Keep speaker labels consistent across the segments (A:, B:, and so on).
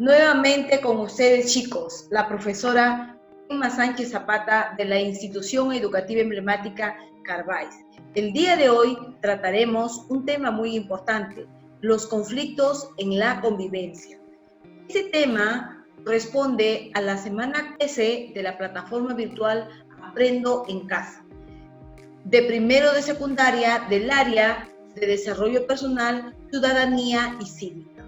A: Nuevamente con ustedes, chicos, la profesora Emma Sánchez Zapata de la Institución Educativa Emblemática Carváez. El día de hoy trataremos un tema muy importante, los conflictos en la convivencia. Este tema responde a la semana 13 de la plataforma virtual Aprendo en Casa, de primero de secundaria del área de desarrollo personal, ciudadanía y cívica.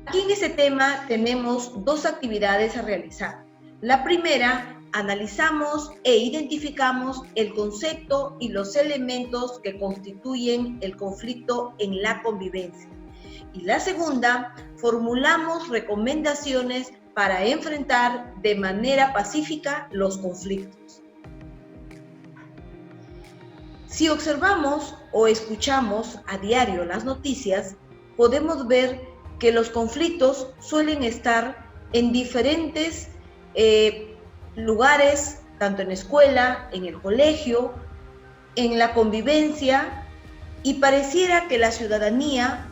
A: Aquí en este tema tenemos dos actividades a realizar. La primera, analizamos e identificamos el concepto y los elementos que constituyen el conflicto en la convivencia. Y la segunda, formulamos recomendaciones para enfrentar de manera pacífica los conflictos. Si observamos o escuchamos a diario las noticias, podemos ver que los conflictos suelen estar en diferentes lugares, tanto en la escuela, en el colegio, en la convivencia, y pareciera que la ciudadanía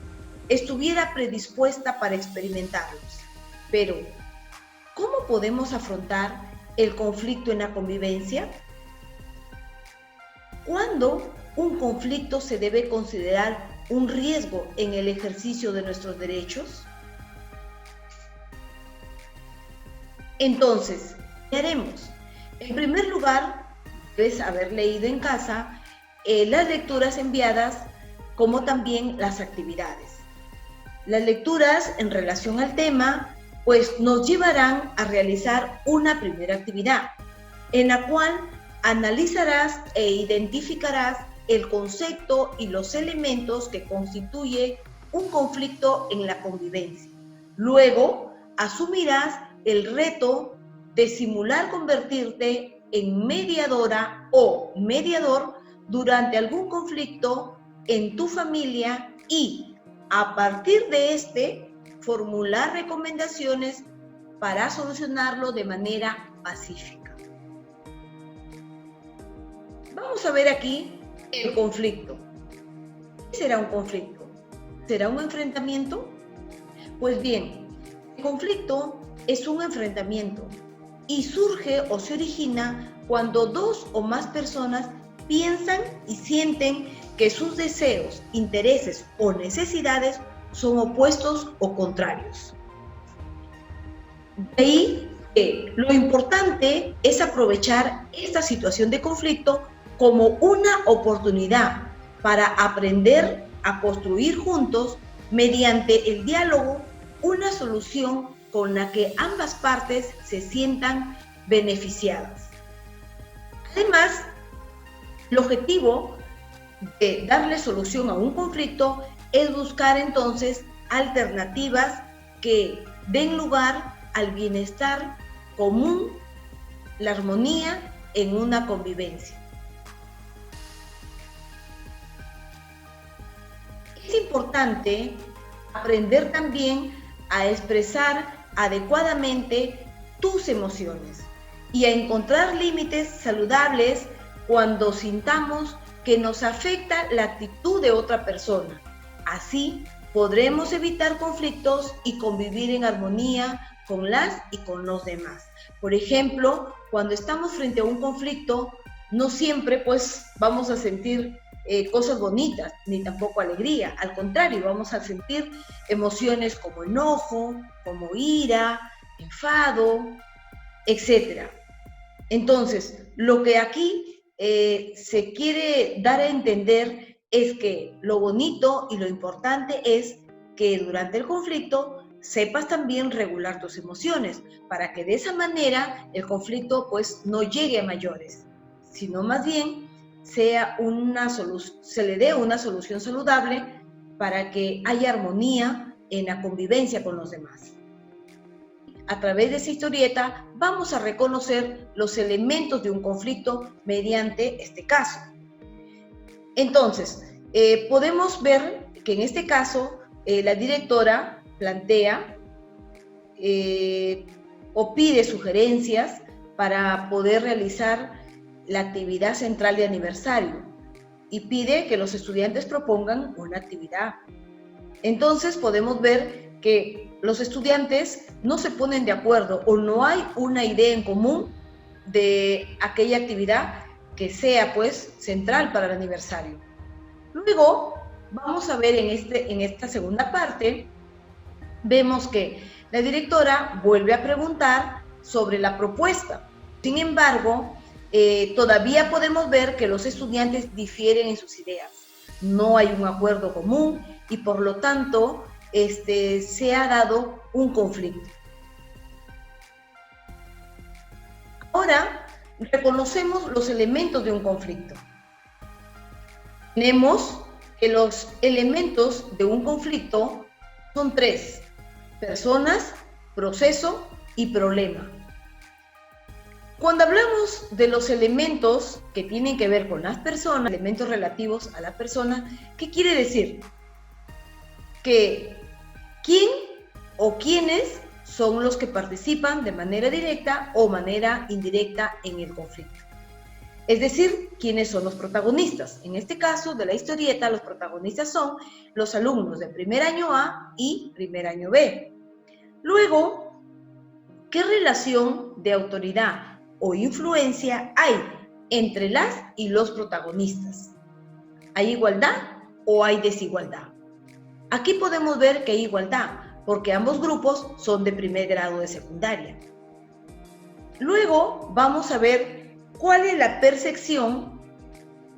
A: estuviera predispuesta para experimentarlos. Pero, ¿cómo podemos afrontar el conflicto en la convivencia? ¿Cuándo un conflicto se debe considerar un riesgo en el ejercicio de nuestros derechos? Entonces, ¿qué haremos? En primer lugar, debes haber leído en casa las lecturas enviadas, como también las actividades. Las lecturas en relación al tema, pues nos llevarán a realizar una primera actividad, en la cual analizarás e identificarás el concepto y los elementos que constituye un conflicto en la convivencia. Luego, asumirás el reto de simular convertirte en mediadora o mediador durante algún conflicto en tu familia y, a partir de este, formular recomendaciones para solucionarlo de manera pacífica. Vamos a ver aquí el conflicto. ¿Qué será un conflicto? ¿Será un enfrentamiento? Pues bien, el conflicto es un enfrentamiento y surge o se origina cuando dos o más personas piensan y sienten que sus deseos, intereses o necesidades son opuestos o contrarios. De ahí que lo importante es aprovechar esta situación de conflicto como una oportunidad para aprender a construir juntos, mediante el diálogo, una solución con la que ambas partes se sientan beneficiadas. Además, el objetivo de darle solución a un conflicto es buscar entonces alternativas que den lugar al bienestar común, la armonía en una convivencia. Es importante aprender también a expresar adecuadamente tus emociones y a encontrar límites saludables cuando sintamos que nos afecta la actitud de otra persona. Así podremos evitar conflictos y convivir en armonía con las y con los demás. Por ejemplo, cuando estamos frente a un conflicto, no siempre pues vamos a sentir cosas bonitas, ni tampoco alegría. Al contrario, vamos a sentir emociones como enojo, como ira, enfado, etc. Entonces, lo que aquí se quiere dar a entender es que lo bonito y lo importante es que durante el conflicto sepas también regular tus emociones, para que de esa manera el conflicto pues no llegue a mayores, sino más bien se le dé una solución saludable para que haya armonía en la convivencia con los demás. A través de esta historieta vamos a reconocer los elementos de un conflicto mediante este caso. Entonces, podemos ver que en este caso la directora plantea o pide sugerencias para poder realizar la actividad central de aniversario y pide que los estudiantes propongan una actividad. Entonces podemos ver que los estudiantes no se ponen de acuerdo o no hay una idea en común de aquella actividad que sea pues central para el aniversario. Luego vamos a ver en esta segunda parte, vemos que la directora vuelve a preguntar sobre la propuesta. Sin embargo, todavía podemos ver que los estudiantes difieren en sus ideas. No hay un acuerdo común y por lo tanto se ha dado un conflicto. Ahora reconocemos los elementos de un conflicto. Tenemos que los elementos de un conflicto son 3: personas, proceso y problema. Cuando hablamos de los elementos que tienen que ver con las personas, elementos relativos a la persona, ¿qué quiere decir? Que quién o quiénes son los que participan de manera directa o manera indirecta en el conflicto. Es decir, quiénes son los protagonistas. En este caso de la historieta, los protagonistas son los alumnos de primer año A y primer año B. Luego, ¿qué relación de autoridad o influencia hay entre las y los protagonistas? ¿Hay igualdad o hay desigualdad? Aquí podemos ver que hay igualdad, porque ambos grupos son de primer grado de secundaria. Luego vamos a ver cuál es la percepción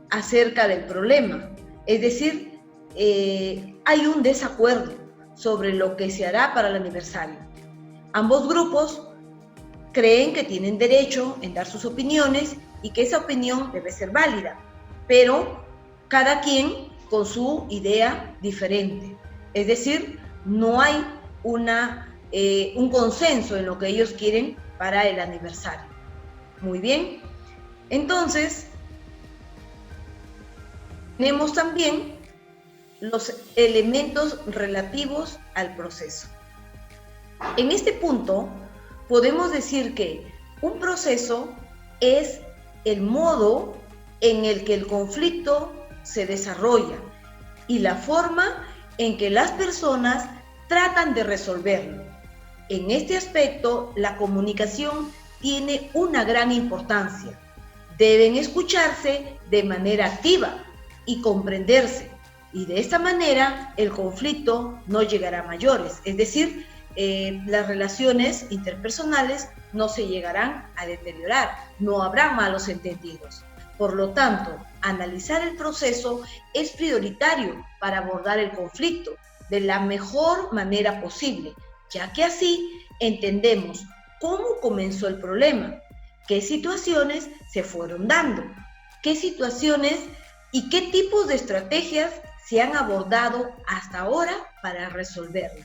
A: acerca del problema. Es decir, hay un desacuerdo sobre lo que se hará para el aniversario. Ambos grupos creen que tienen derecho en dar sus opiniones y que esa opinión debe ser válida, pero cada quien con su idea diferente. Es decir, no hay un consenso en lo que ellos quieren para el aniversario. Muy bien. Entonces, tenemos también los elementos relativos al proceso. En este punto, podemos decir que un proceso es el modo en el que el conflicto se desarrolla y la forma en que las personas tratan de resolverlo. En este aspecto, la comunicación tiene una gran importancia. Deben escucharse de manera activa y comprenderse, y de esta manera el conflicto no llegará a mayores, es decir, las relaciones interpersonales no se llegarán a deteriorar, no habrá malos entendidos. Por lo tanto, analizar el proceso es prioritario para abordar el conflicto de la mejor manera posible, ya que así entendemos cómo comenzó el problema, qué situaciones se fueron dando, qué situaciones y qué tipos de estrategias se han abordado hasta ahora para resolverlo.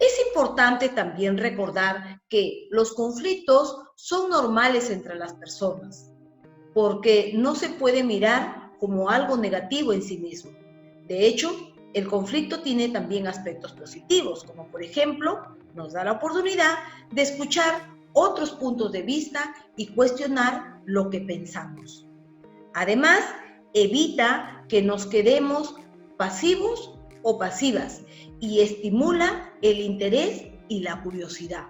A: Es importante también recordar que los conflictos son normales entre las personas, porque no se puede mirar como algo negativo en sí mismo. De hecho, el conflicto tiene también aspectos positivos, como por ejemplo, nos da la oportunidad de escuchar otros puntos de vista y cuestionar lo que pensamos. Además, evita que nos quedemos pasivos o pasivas y estimula el interés y la curiosidad.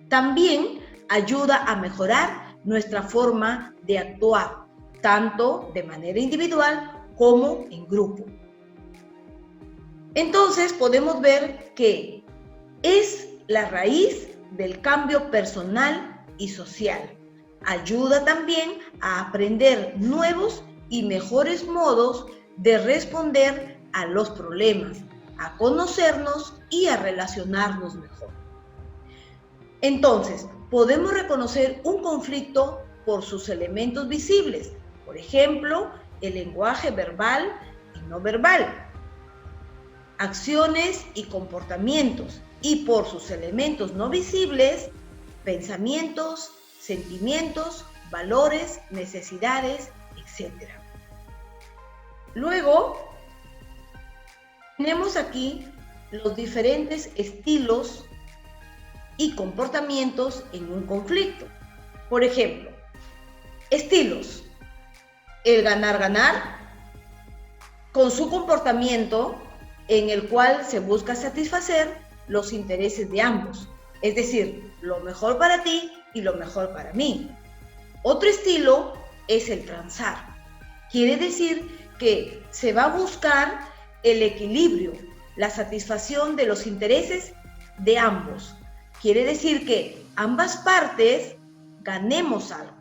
A: También ayuda a mejorar nuestra forma de actuar, tanto de manera individual como en grupo. Entonces podemos ver que es la raíz del cambio personal y social. Ayuda también a aprender nuevos y mejores modos de responder a los problemas, a conocernos y a relacionarnos mejor. Entonces, podemos reconocer un conflicto por sus elementos visibles, por ejemplo, el lenguaje verbal y no verbal, acciones y comportamientos, y por sus elementos no visibles, pensamientos, sentimientos, valores, necesidades, etc. Luego, tenemos aquí los diferentes estilos y comportamientos en un conflicto. Por ejemplo, estilos. El ganar-ganar, con su comportamiento en el cual se busca satisfacer los intereses de ambos, es decir, lo mejor para ti y lo mejor para mí. Otro estilo es el transar. Quiere decir que se va a buscar el equilibrio, la satisfacción de los intereses de ambos. Quiere decir que ambas partes ganemos algo.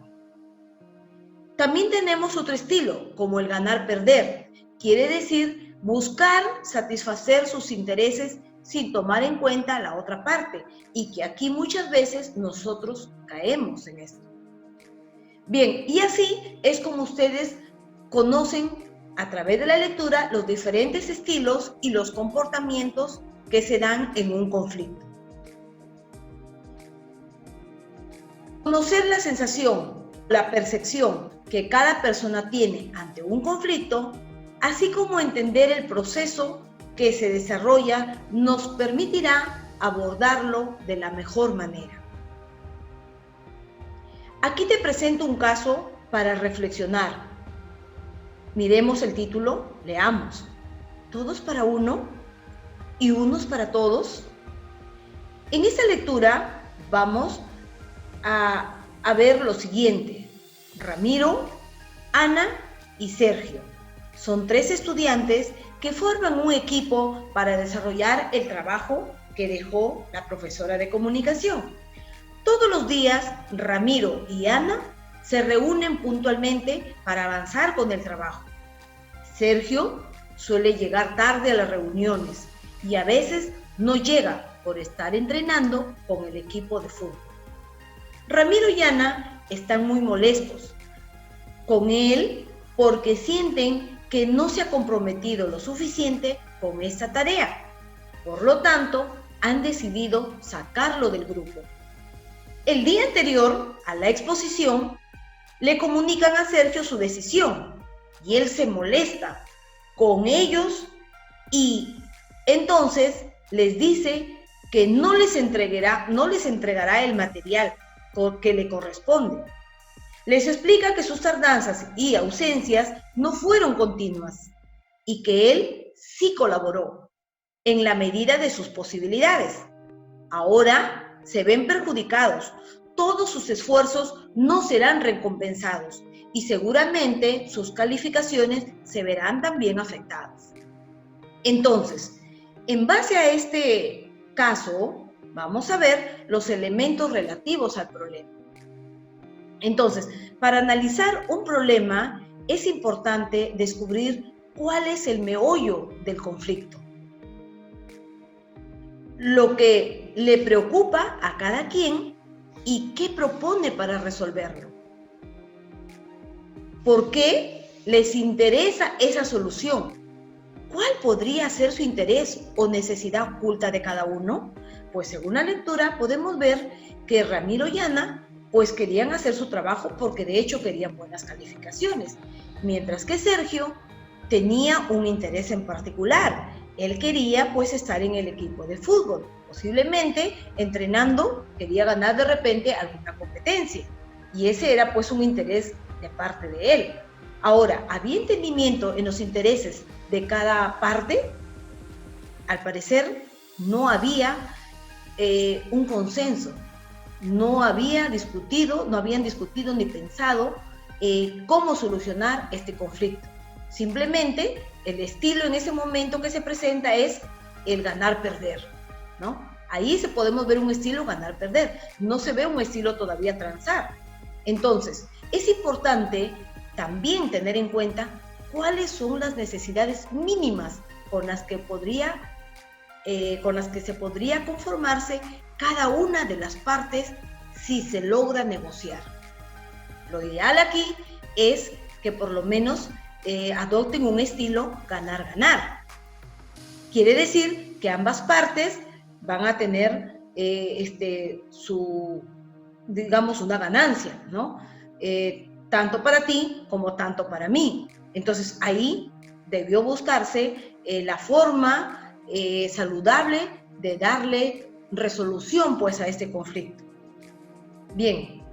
A: También tenemos otro estilo, como el ganar-perder. Quiere decir buscar satisfacer sus intereses sin tomar en cuenta la otra parte, y que aquí muchas veces nosotros caemos en esto. Bien, y así es como ustedes conocen a través de la lectura los diferentes estilos y los comportamientos que se dan en un conflicto. Conocer la sensación, la percepción que cada persona tiene ante un conflicto, así como entender el proceso que se desarrolla, nos permitirá abordarlo de la mejor manera. Aquí te presento un caso para reflexionar. Miremos el título, leamos. ¿Todos para uno y unos para todos? En esta lectura vamos a ver lo siguiente. Ramiro, Ana y Sergio son 3 estudiantes que forman un equipo para desarrollar el trabajo que dejó la profesora de comunicación. Todos los días, Ramiro y Ana se reúnen puntualmente para avanzar con el trabajo. Sergio suele llegar tarde a las reuniones y a veces no llega por estar entrenando con el equipo de fútbol. Ramiro y Ana están muy molestos con él porque sienten que no se ha comprometido lo suficiente con esta tarea. Por lo tanto, han decidido sacarlo del grupo. El día anterior a la exposición, le comunican a Sergio su decisión y él se molesta con ellos y entonces les dice que no les entregará el material que le corresponde. Les explica que sus tardanzas y ausencias no fueron continuas y que él sí colaboró en la medida de sus posibilidades. Ahora se ven perjudicados, todos sus esfuerzos no serán recompensados y seguramente sus calificaciones se verán también afectadas. Entonces, en base a este caso, vamos a ver los elementos relativos al problema. Entonces, para analizar un problema es importante descubrir cuál es el meollo del conflicto, lo que le preocupa a cada quien y qué propone para resolverlo. ¿Por qué les interesa esa solución? ¿Cuál podría ser su interés o necesidad oculta de cada uno? Pues según la lectura podemos ver que Ramiro y Ana pues querían hacer su trabajo porque de hecho querían buenas calificaciones, mientras que Sergio tenía un interés en particular. Él quería pues estar en el equipo de fútbol, posiblemente entrenando, quería ganar de repente alguna competencia y ese era pues un interés de parte de él. Ahora, ¿había entendimiento en los intereses de cada parte? Al parecer no había un consenso, no habían discutido ni pensado cómo solucionar este conflicto. Simplemente el estilo en ese momento que se presenta es el ganar-perder, ¿no? Ahí podemos ver un estilo ganar-perder, no se ve un estilo todavía transar. Entonces, es importante también tener en cuenta cuáles son las necesidades mínimas con las que se podría conformarse cada una de las partes si se logra negociar. Lo ideal aquí es que por lo menos adopten un estilo ganar-ganar. Quiere decir que ambas partes van a tener una ganancia, ¿no? Tanto para ti como tanto para mí. Entonces ahí debió buscarse la forma saludable de darle resolución pues a este conflicto. Bien,